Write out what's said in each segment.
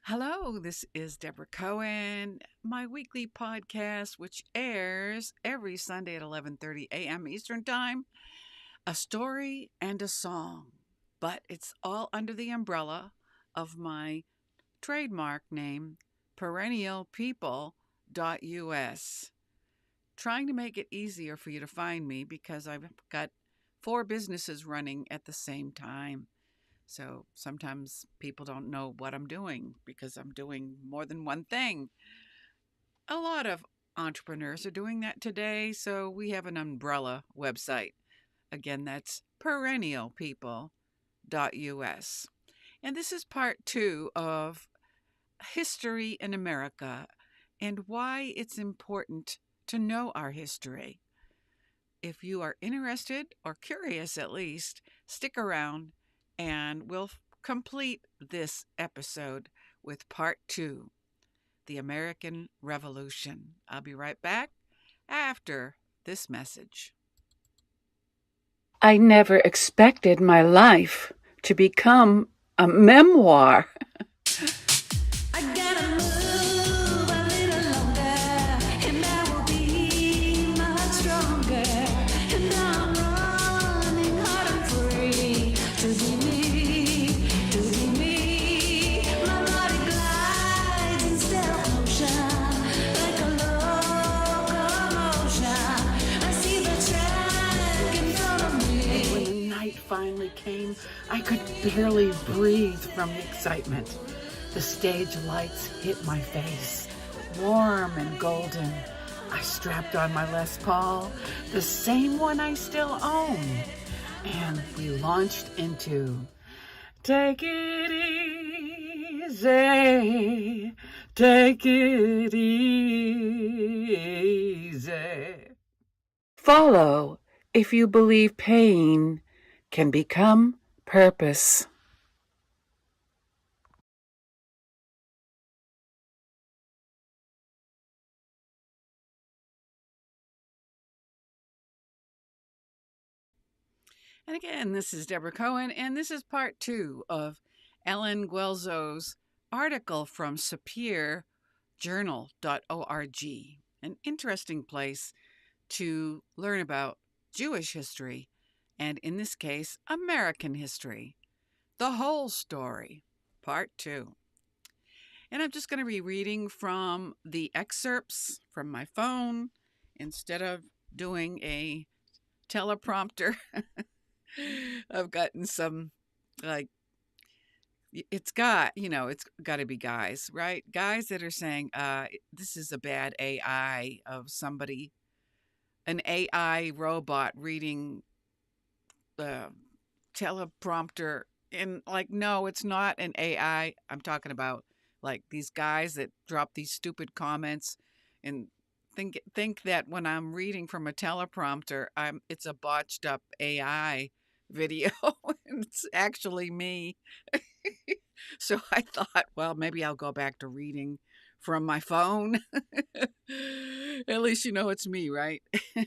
Hello, this is Debra Cohen, my weekly podcast, which airs every Sunday at 11:30 a.m. Eastern Time. A story and a song, but it's all under the umbrella of my trademark name, perennialpeople.us. Trying to make it easier for you to find me because I've got four businesses running at the same time. So sometimes people don't know what I'm doing because I'm doing more than one thing. A lot of entrepreneurs are doing that today. So we have an umbrella website. Again, that's perennialpeople.us. And this is part two of history in America and why it's important to know our history. If you are interested or curious at least, stick around and we'll complete this episode with part two, the American Revolution. I'll be right back after this message. I never expected my life to become a memoir. I gotta move a little longer, and I will be much stronger. And I'm running hard and free to be me, to be me. My body glides in stealth motion like a locomotion. I see the track in front of me. When the night finally came, I could barely breathe from the excitement. The stage lights hit my face, warm and golden. I strapped on my Les Paul, the same one I still own, and we launched into Take It Easy, Take It Easy. Follow if you believe pain can become purpose. And again, this is Debra Cohen, and this is part two of Ellen Guelzo's article from SuperiorJournal.org, an interesting place to learn about Jewish history, and in this case, American history. The whole story, part two. And I'm just going to be reading from the excerpts from my phone instead of doing a teleprompter. I've gotten some, like, it's got to be guys, right? Guys that are saying, this is a bad AI of somebody, an AI robot reading the teleprompter. And like, no, it's not an AI. I'm talking about like these guys that drop these stupid comments and think that when I'm reading from a teleprompter, it's a botched up AI video. It's actually me. So I thought, well, maybe I'll go back to reading from my phone. At least you know it's me, right?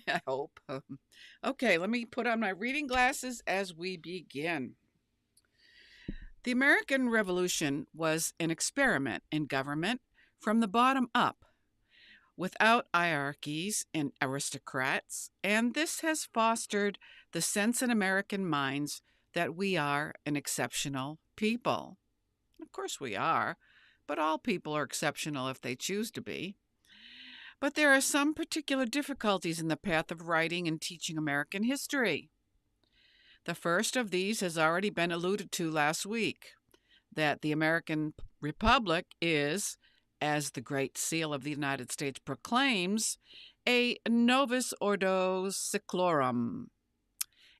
I hope. Okay, let me put on my reading glasses as we begin. The American Revolution was an experiment in government from the bottom up, without hierarchies and aristocrats, and this has fostered the sense in American minds that we are an exceptional people. Of course we are, but all people are exceptional if they choose to be. But there are some particular difficulties in the path of writing and teaching American history. The first of these has already been alluded to last week, that the American Republic is, as the Great Seal of the United States proclaims, a novus ordo seclorum,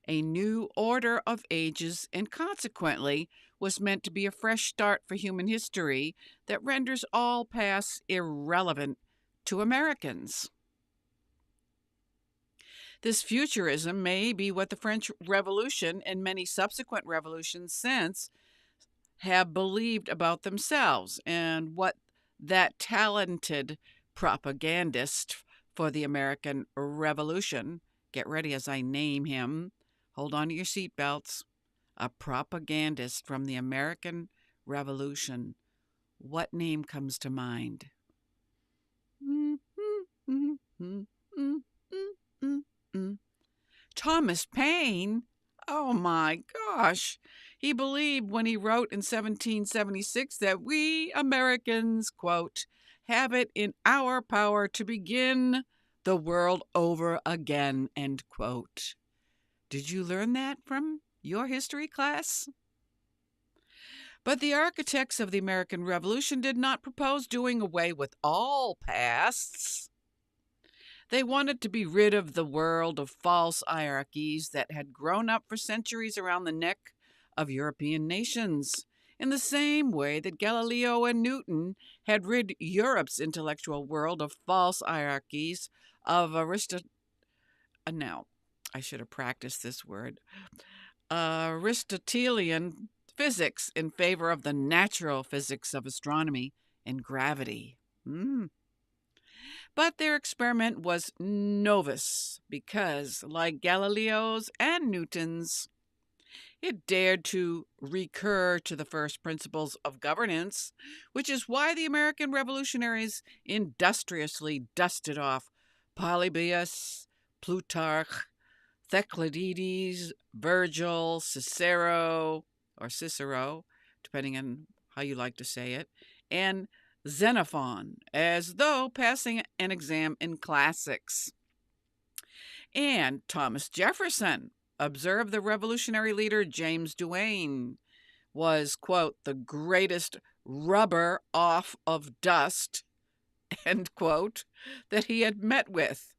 a new order of ages, and consequently was meant to be a fresh start for human history that renders all past irrelevant to Americans. This futurism may be what the French Revolution and many subsequent revolutions since have believed about themselves, and what that talented propagandist for the American Revolution, get ready as I name him, hold on to your seatbelts, a propagandist from the American Revolution, what name comes to mind? Thomas Paine? Oh my gosh. He believed when he wrote in 1776 that we Americans, quote, have it in our power to begin the world over again, end quote. Did you learn that from your history class? But the architects of the American Revolution did not propose doing away with all pasts. They wanted to be rid of the world of false hierarchies that had grown up for centuries around the neck of European nations, in the same way that Galileo and Newton had rid Europe's intellectual world of false hierarchies of now, I should have practiced this word. Aristotelian physics in favor of the natural physics of astronomy and gravity. But their experiment was novice because, like Galileo's and Newton's, it dared to recur to the first principles of governance, which is why the American revolutionaries industriously dusted off Polybius, Plutarch, Thucydides, Virgil, Cicero, depending on how you like to say it, and Xenophon, as though passing an exam in classics. And Thomas Jefferson, observed the revolutionary leader James Duane, was, quote, the greatest rubber off of dust, end quote, that he had met with.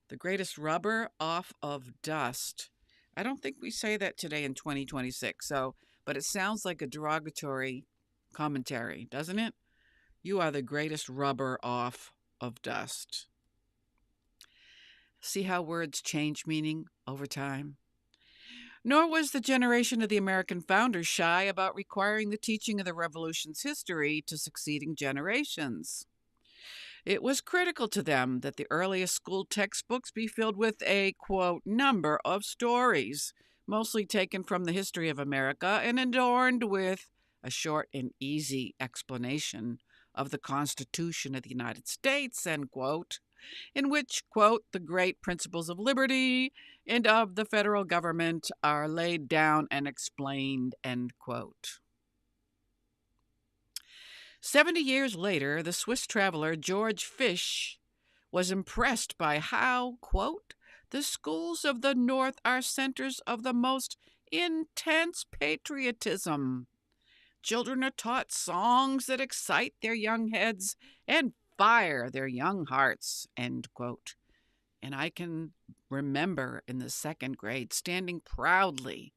The greatest rubber off of dust. I don't think we say that today in 2026, but it sounds like a derogatory commentary, doesn't it? You are the greatest rubber off of dust. See how words change meaning over time? Nor was the generation of the American founders shy about requiring the teaching of the Revolution's history to succeeding generations. It was critical to them that the earliest school textbooks be filled with a, quote, number of stories, mostly taken from the history of America and adorned with a short and easy explanation of the Constitution of the United States, end quote, in which, quote, the great principles of liberty and of the federal government are laid down and explained, end quote. 70 years later, the Swiss traveler George Fish was impressed by how, quote, the schools of the North are centers of the most intense patriotism. Children are taught songs that excite their young heads and fire their young hearts, end quote. And I can remember in the second grade standing proudly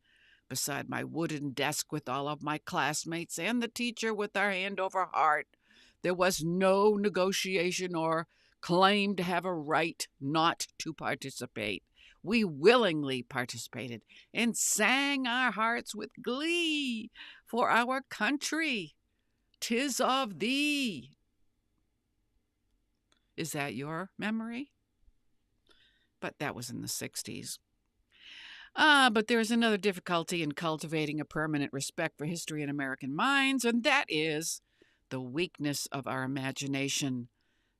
beside my wooden desk with all of my classmates and the teacher with our hand over heart. There was no negotiation or claim to have a right not to participate. We willingly participated and sang our hearts with glee for our country. 'Tis of thee. Is that your memory? But that was in the 60s. But there is another difficulty in cultivating a permanent respect for history in American minds, and that is the weakness of our imagination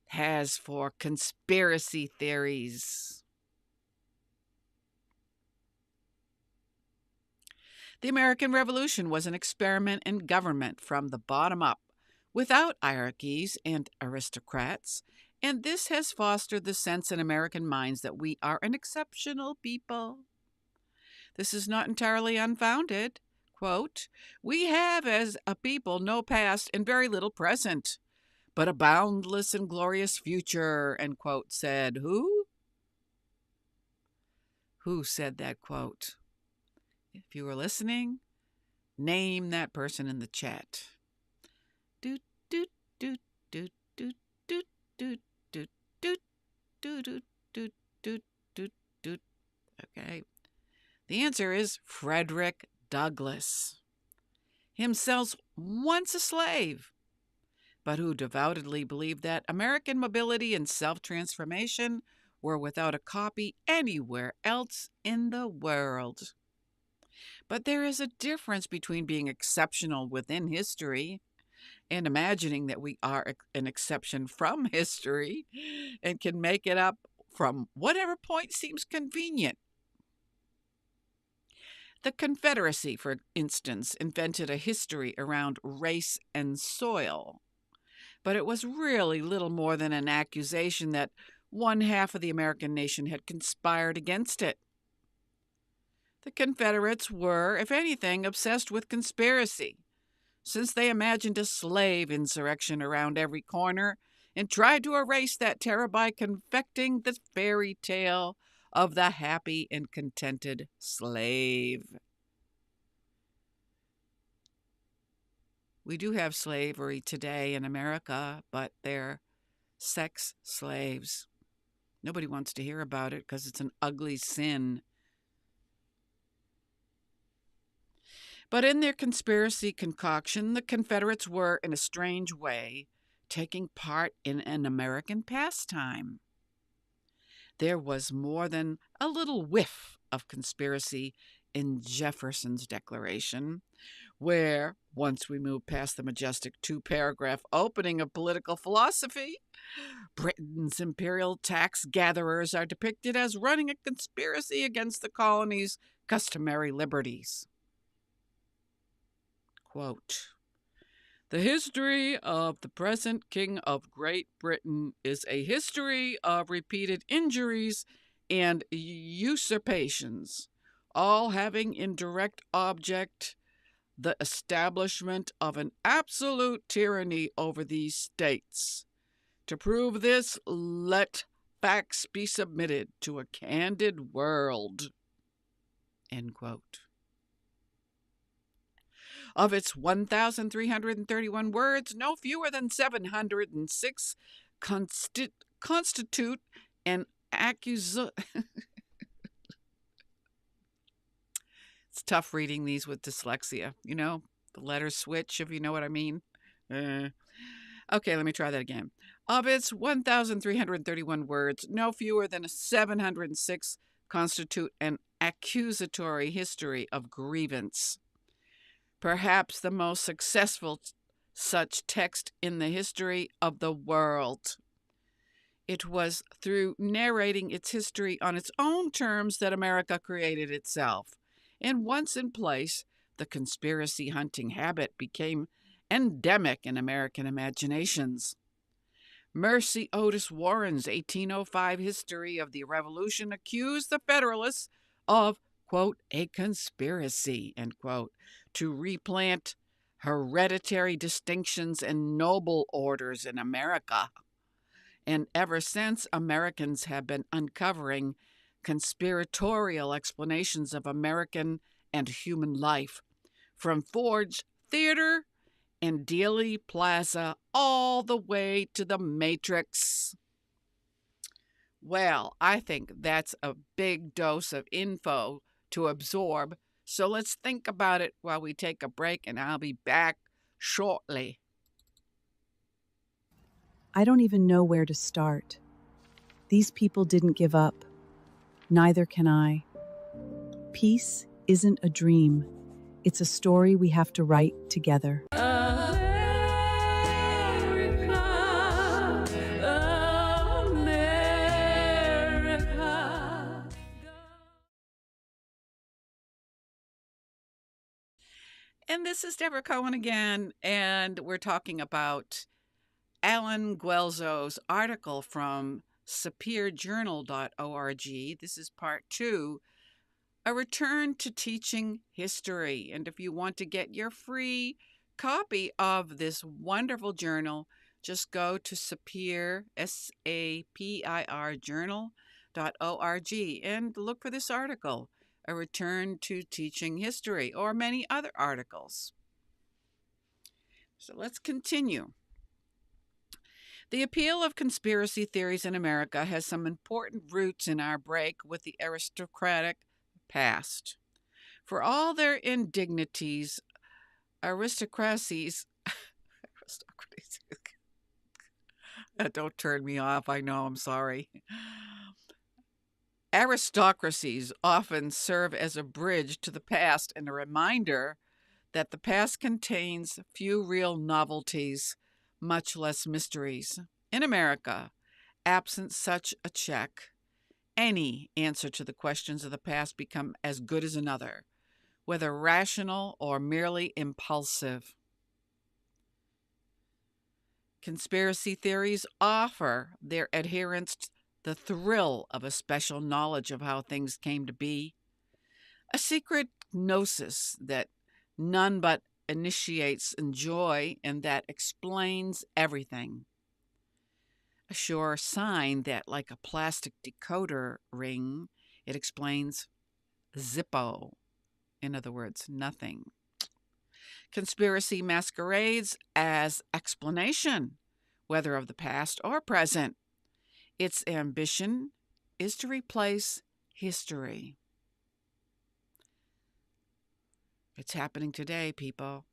has for conspiracy theories. The American Revolution was an experiment in government from the bottom up, without hierarchies and aristocrats, and this has fostered the sense in American minds that we are an exceptional people. This is not entirely unfounded. Quote, we have as a people no past and very little present, but a boundless and glorious future, end quote, said who? Who said that quote? If you were listening, name that person in the chat. Doot, doot, doot, doot, doot, doot, doot, doot, doot, doot, doot, doot, doot, doot. Okay. The answer is Frederick Douglass, himself once a slave, but who devoutedly believed that American mobility and self-transformation were without a copy anywhere else in the world. But there is a difference between being exceptional within history and imagining that we are an exception from history and can make it up from whatever point seems convenient. The Confederacy, for instance, invented a history around race and soil, but it was really little more than an accusation that one half of the American nation had conspired against it. The Confederates were, if anything, obsessed with conspiracy, since they imagined a slave insurrection around every corner and tried to erase that terror by confecting the fairy tale of the happy and contented slave. We do have slavery today in America, but they're sex slaves. Nobody wants to hear about it because it's an ugly sin. But in their conspiracy concoction, the Confederates were, in a strange way, taking part in an American pastime. There was more than a little whiff of conspiracy in Jefferson's Declaration, where, once we move past the majestic two-paragraph opening of political philosophy, Britain's imperial tax gatherers are depicted as running a conspiracy against the colony's customary liberties. Quote, "The history of the present King of Great Britain is a history of repeated injuries and usurpations, all having in direct object the establishment of an absolute tyranny over these states. To prove this, let facts be submitted to a candid world." End quote. Of its 1,331 words, no fewer than 706 constitute an accusation. It's tough reading these with dyslexia. You know, the letters switch, if you know what I mean. Okay, let me try that again. Of its 1,331 words, no fewer than 706 constitute an accusatory history of grievance. Perhaps the most successful such text in the history of the world. It was through narrating its history on its own terms that America created itself. And once in place, the conspiracy hunting habit became endemic in American imaginations. Mercy Otis Warren's 1805 History of the Revolution accused the Federalists of, quote, "a conspiracy," end quote, to replant hereditary distinctions and noble orders in America. And ever since, Americans have been uncovering conspiratorial explanations of American and human life, from Ford's Theater and Dealey Plaza all the way to the Matrix. Well, I think that's a big dose of info to absorb, so let's think about it while we take a break, and I'll be back shortly. I don't even know where to start. These people didn't give up. Neither can I. Peace isn't a dream. It's a story we have to write together. And this is Debra Cohen again, and we're talking about Alan Guelzo's article from sapirjournal.org. This is part 2, A Return to Teaching History. And if you want to get your free copy of this wonderful journal, just go to Sapir, SAPIR journal.org, and look for this article, A Return to Teaching History, or many other articles. So let's continue. The appeal of conspiracy theories in America has some important roots in our break with the aristocratic past. For all their indignities, aristocracies don't turn me off, I know, I'm sorry. Aristocracies often serve as a bridge to the past and a reminder that the past contains few real novelties, much less mysteries. In America, absent such a check, any answer to the questions of the past become as good as another, whether rational or merely impulsive. Conspiracy theories offer their adherents the thrill of a special knowledge of how things came to be, a secret gnosis that none but initiates enjoy and that explains everything. A sure sign that, like a plastic decoder ring, it explains Zippo. In other words, nothing. Conspiracy masquerades as explanation, whether of the past or present. Its ambition is to replace history. It's happening today, people.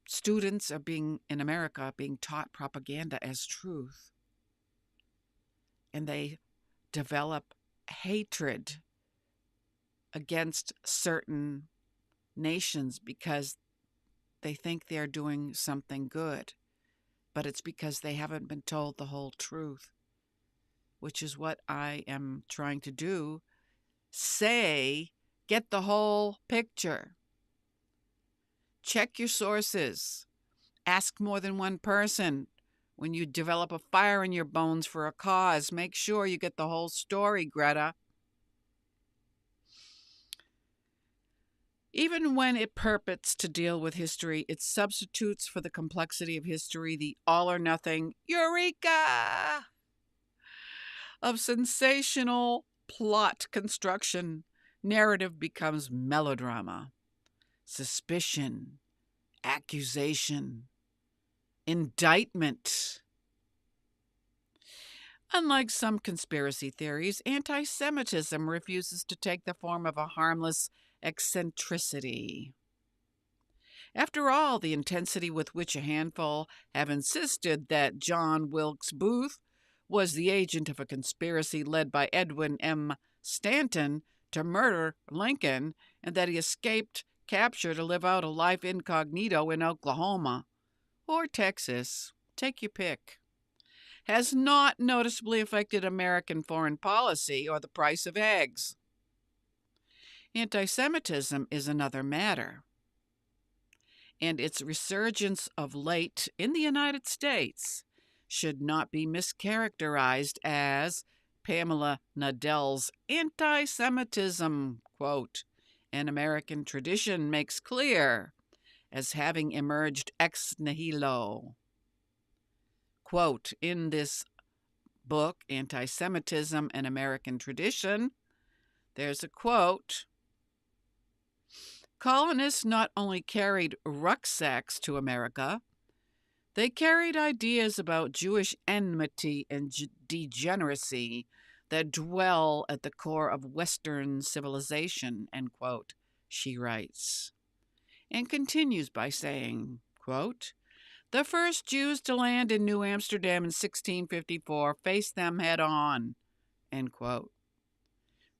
Students are being, in America, being taught propaganda as truth. And they develop hatred against certain nations because they think they're doing something good. But it's because they haven't been told the whole truth, which is what I am trying to do. Get the whole picture. Check your sources. Ask more than one person. When you develop a fire in your bones for a cause, make sure you get the whole story, Greta. Even when it purports to deal with history, it substitutes for the complexity of history the all-or-nothing eureka of sensational plot construction. Narrative becomes melodrama, suspicion, accusation, indictment. Unlike some conspiracy theories, anti-Semitism refuses to take the form of a harmless eccentricity. After all, the intensity with which a handful have insisted that John Wilkes Booth was the agent of a conspiracy led by Edwin M. Stanton to murder Lincoln, and that he escaped capture to live out a life incognito in Oklahoma or Texas, take your pick, has not noticeably affected American foreign policy or the price of eggs. Anti-Semitism is another matter, and its resurgence of late in the United States should not be mischaracterized as Pamela Nadel's anti-Semitism, quote, an American tradition makes clear, as having emerged ex nihilo. Quote, in this book, Anti-Semitism, an American Tradition, there's a quote, colonists not only carried rucksacks to America, they carried ideas about Jewish enmity and degeneracy that dwell at the core of Western civilization, end quote, she writes. And continues by saying, quote, the first Jews to land in New Amsterdam in 1654 faced them head on, end quote.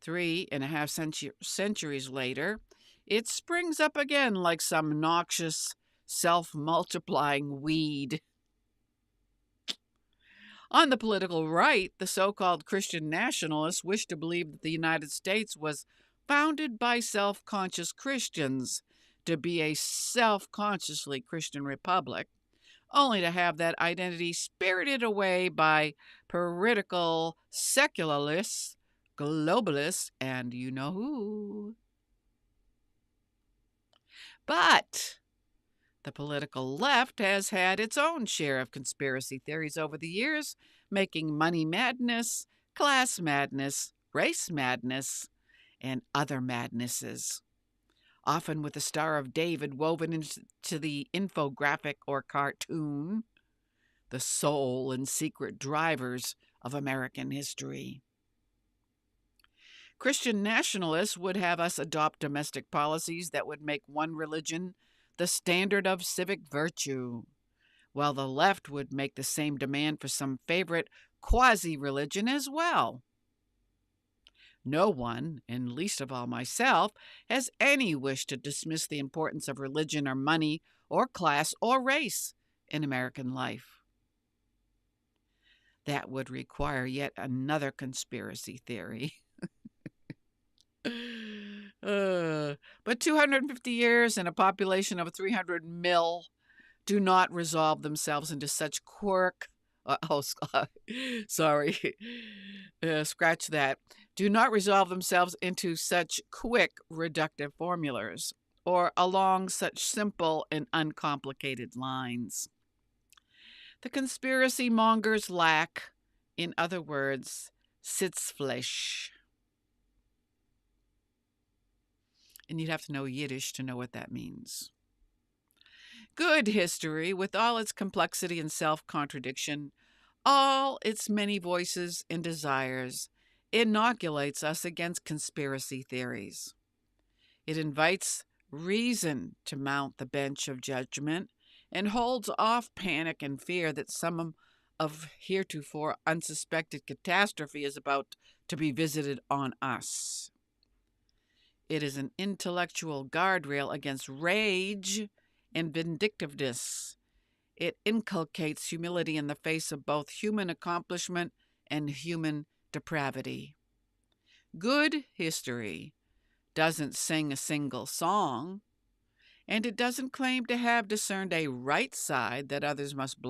3.5 centuries later, it springs up again like some noxious, self-multiplying weed. On the political right, the so-called Christian nationalists wish to believe that the United States was founded by self-conscious Christians to be a self-consciously Christian republic, only to have that identity spirited away by heretical secularists, globalists, and you know who. But the political left has had its own share of conspiracy theories over the years, making money madness, class madness, race madness, and other madnesses, often with the Star of David woven into the infographic or cartoon, the soul and secret drivers of American history. Christian nationalists would have us adopt domestic policies that would make one religion the standard of civic virtue, while the left would make the same demand for some favorite quasi-religion as well. No one, and least of all myself, has any wish to dismiss the importance of religion or money or class or race in American life. That would require yet another conspiracy theory. But 250 years and a population of 300 mil do not resolve themselves into such sorry. Scratch that. Do not resolve themselves into such quick, reductive formulas or along such simple and uncomplicated lines. The conspiracy mongers lack, in other words, Sitzfleisch. And you'd have to know Yiddish to know what that means. Good history, with all its complexity and self-contradiction, all its many voices and desires, inoculates us against conspiracy theories. It invites reason to mount the bench of judgment and holds off panic and fear that some of heretofore unsuspected catastrophe is about to be visited on us. It is an intellectual guardrail against rage and vindictiveness. It inculcates humility in the face of both human accomplishment and human depravity. Good history doesn't sing a single song, and it doesn't claim to have discerned a right side that others must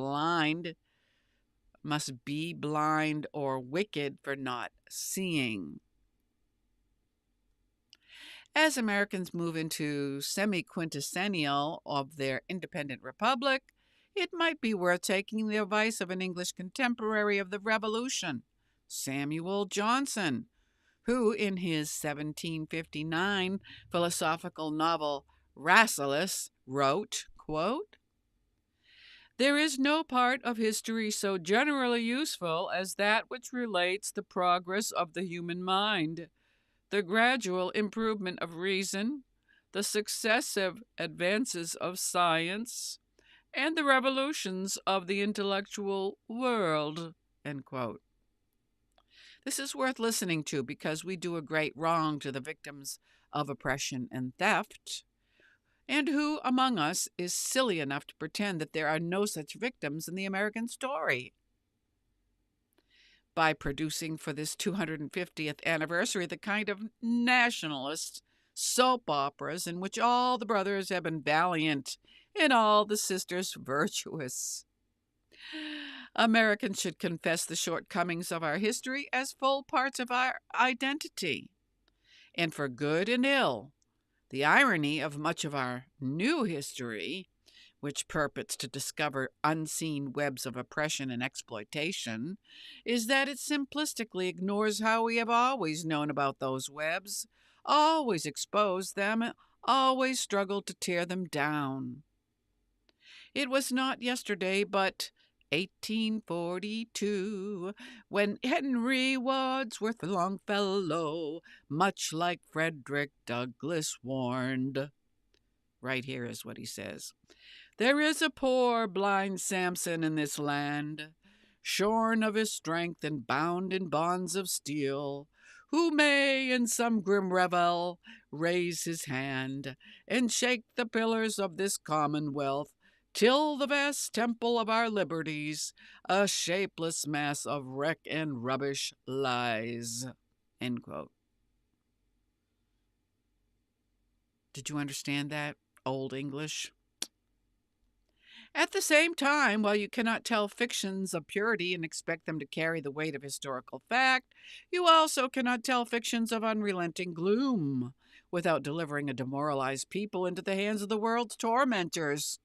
be blind or wicked for not seeing. As Americans move into semi-quintennial of their independent republic, it might be worth taking the advice of an English contemporary of the Revolution, Samuel Johnson, who in his 1759 philosophical novel Rasselas wrote, quote, "There is no part of history so generally useful as that which relates the progress of the human mind, the gradual improvement of reason, the successive advances of science, and the revolutions of the intellectual world." End quote. This is worth listening to because we do a great wrong to the victims of oppression and theft. And who among us is silly enough to pretend that there are no such victims in the American story? By producing for this 250th anniversary the kind of nationalist soap operas in which all the brothers have been valiant and all the sisters virtuous. Americans should confess the shortcomings of our history as full parts of our identity. And for good and ill, the irony of much of our new history, which purports to discover unseen webs of oppression and exploitation, is that it simplistically ignores how we have always known about those webs, always exposed them, always struggled to tear them down. It was not yesterday, but 1842, when Henry Wadsworth Longfellow, much like Frederick Douglass, warned. Right here is what he says. "There is a poor blind Samson in this land, shorn of his strength and bound in bonds of steel, who may in some grim revel raise his hand and shake the pillars of this commonwealth till the vast temple of our liberties, a shapeless mass of wreck and rubbish, lies." End quote. Did you understand that, Old English? At the same time, while you cannot tell fictions of purity and expect them to carry the weight of historical fact, you also cannot tell fictions of unrelenting gloom without delivering a demoralized people into the hands of the world's tormentors.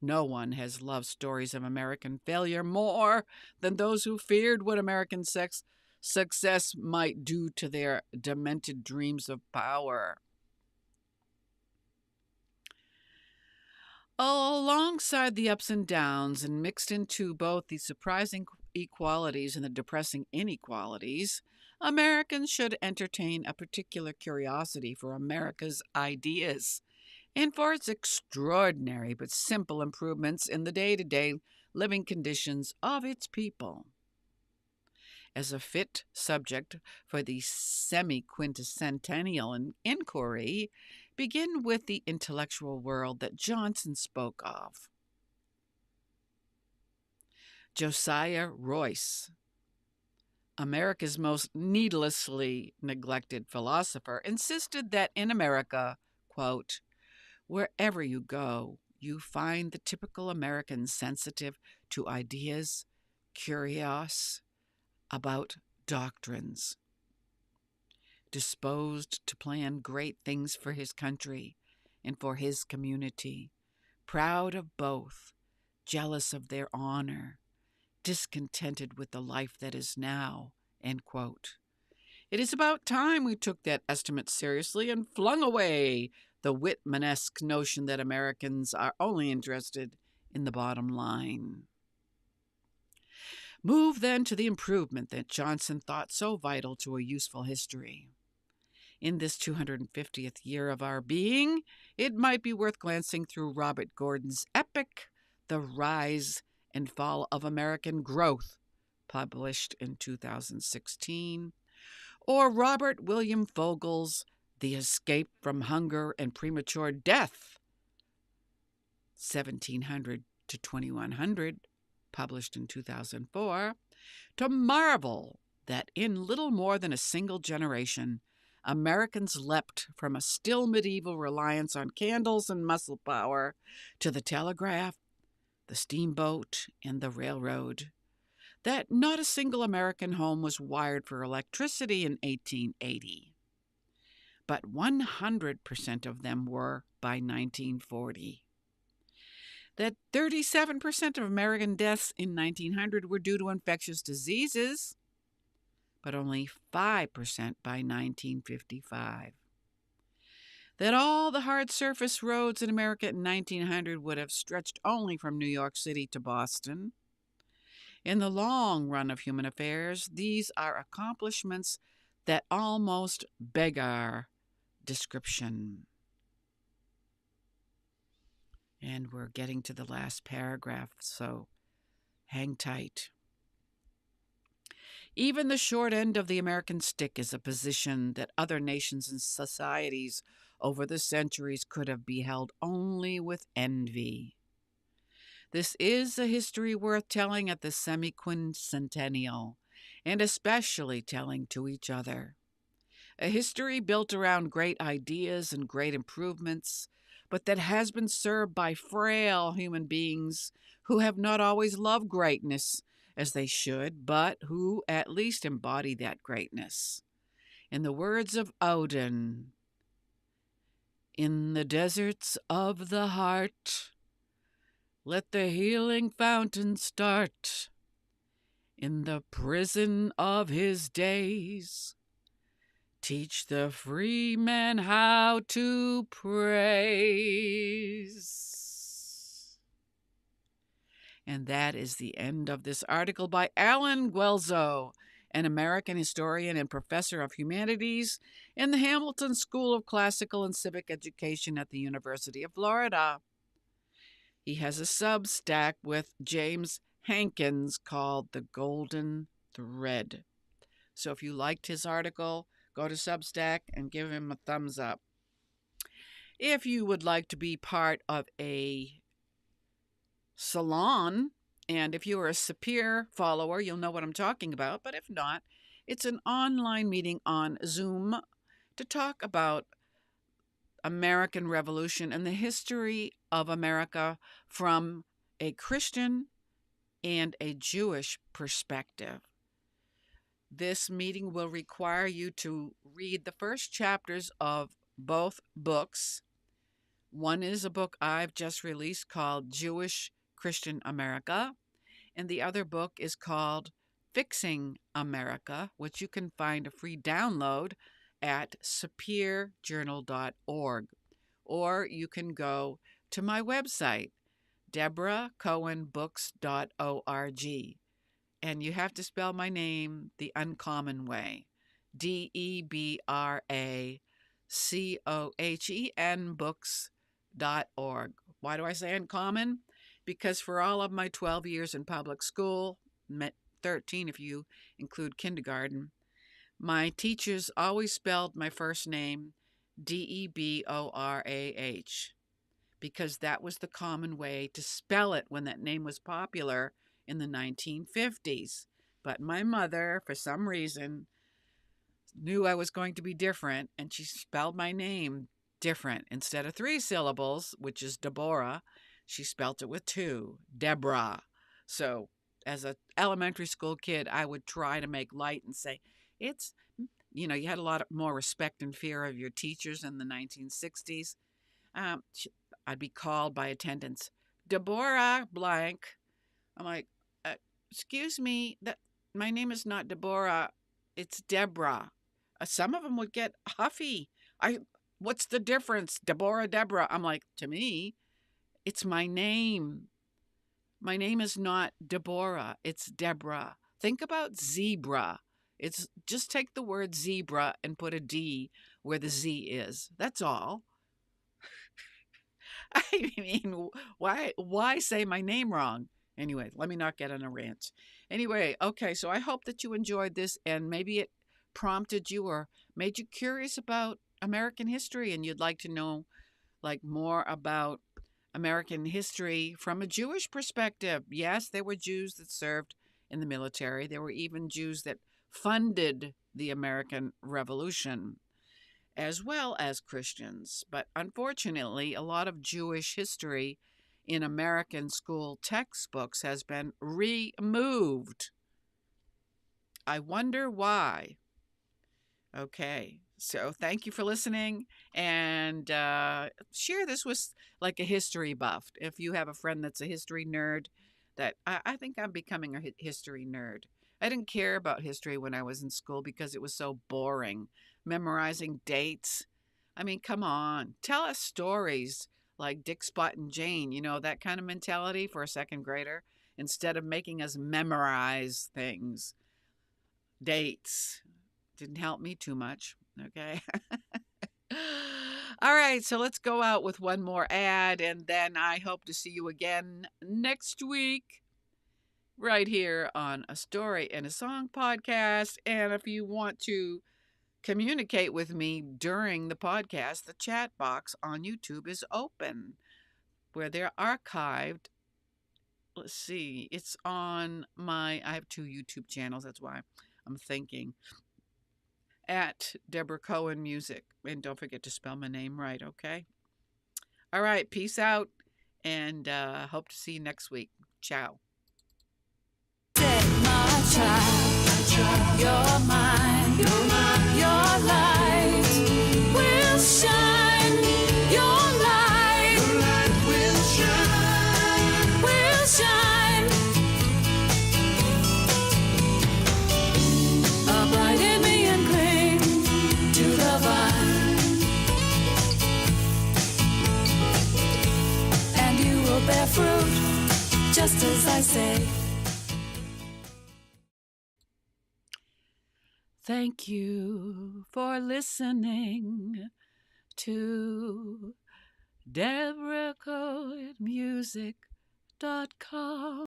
No one has loved stories of American failure more than those who feared what American success might do to their demented dreams of power. Alongside the ups and downs, and mixed into both the surprising equalities and the depressing inequalities, Americans should entertain a particular curiosity for America's ideas and for its extraordinary but simple improvements in the day-to-day living conditions of its people. as a fit subject for the semi-quintessential inquiry, begin with the intellectual world that Johnson spoke of. Josiah Royce, America's most needlessly neglected philosopher, insisted that in America, quote, wherever you go, you find the typical American sensitive to ideas, curious about doctrines, disposed to plan great things for his country and for his community, proud of both, jealous of their honor, discontented with the life that is now, end quote. It is about time we took that estimate seriously and flung away the Whitmanesque notion that Americans are only interested in the bottom line. Move then to the improvement that Johnson thought so vital to a useful history. In this 250th year of our being, it might be worth glancing through Robert Gordon's epic, The Rise and Fall of American Growth, published in 2016, or Robert William Vogel's The Escape from Hunger and Premature Death, 1700 to 2100, published in 2004, to marvel that in little more than a single generation, Americans leapt from a still medieval reliance on candles and muscle power to the telegraph, the steamboat, and the railroad, that not a single American home was wired for electricity in 1880, but 100% of them were by 1940. That 37% of American deaths in 1900 were due to infectious diseases, but only 5% by 1955. That all the hard surface roads in America in 1900 would have stretched only from New York City to Boston. In the long run of human affairs, these are accomplishments that almost beg our description. And we're getting to the last paragraph, so hang tight. Even the short end of the American stick is a position that other nations and societies over the centuries could have beheld only with envy. This is a history worth telling at the semi-quincentennial, and especially telling to each other. A history built around great ideas and great improvements, but that has been served by frail human beings who have not always loved greatness as they should, but who at least embody that greatness. In the words of Odin, in the deserts of the heart, let the healing fountain start. In the prison of his days, teach the free man how to praise. And that is the end of this article by Alan Guelzo, an American historian and professor of humanities in the Hamilton School of Classical and Civic Education at the University of Florida. He has a Substack with James Hankins called The Golden Thread. So if you liked his article, go to Substack and give him a thumbs up. If you would like to be part of a salon, and if you are a Sapir follower, you'll know what I'm talking about, but if not, it's an online meeting on Zoom to talk about American Revolution and the history of America from a Christian and a Jewish perspective. This meeting will require you to read the first chapters of both books. One is a book I've just released called Jewish-Christian America, and the other book is called Fixing America, which you can find a free download at sapirjournal.org, or you can go to my website, debracohenbooks.org, and you have to spell my name the uncommon way, DEBRACOHEN books.org. Why do I say uncommon? Because for all of my 12 years in public school, 13 if you include kindergarten. My teachers always spelled my first name Deborah because that was the common way to spell it when that name was popular in the 1950s. But my mother, for some reason, knew I was going to be different, and she spelled my name different. Instead of 3 syllables, which is Deborah, she spelt it with 2, Debra. So, as an elementary school kid, I would try to make light and say, it's, you had a lot more respect and fear of your teachers in the 1960s. Um, I'd be called by attendants, Deborah blank. I'm like, uh, excuse me, that my name is not Deborah, it's Debra. Some of them would get huffy. What's the difference, Deborah? I'm like, to me, it's my name. My name is not Deborah, it's Debra. Think about zebra. It's just take the word zebra and put a D where the Z is. That's all. I mean, why say my name wrong? Anyway, let me not get on a rant. Anyway, okay, so I hope that you enjoyed this and maybe it prompted you or made you curious about American history and you'd like to know like more about American history from a Jewish perspective. Yes, there were Jews that served in the military. There were even Jews that funded the American Revolution, as well as Christians. But unfortunately, a lot of Jewish history in American school textbooks has been removed. I wonder why. Okay, so thank you for listening and share this with like a history buff. If you have a friend that's a history nerd, that I think I'm becoming a history nerd. I didn't care about history when I was in school because it was so boring. Memorizing dates. I mean, come on. Tell us stories like Dick, Spot, and Jane, that kind of mentality for a second grader instead of making us memorize things. Dates didn't help me too much. Okay. All right, so let's go out with one more ad, and then I hope to see you again next week, right here on A Story and a Song podcast. And if you want to communicate with me during the podcast, the chat box on YouTube is open where they're archived. Let's see, it's on I have 2 YouTube channels, that's why I'm thinking. At Debra Cohen Music. And don't forget to spell my name right, okay? All right, peace out, and hope to see you next week. Ciao. My child, you're mine, your light will shine, your light will shine, abide in me and cling to the vine, and you will bear fruit, just as I say. Thank you for listening to DebraCohenMusic.com.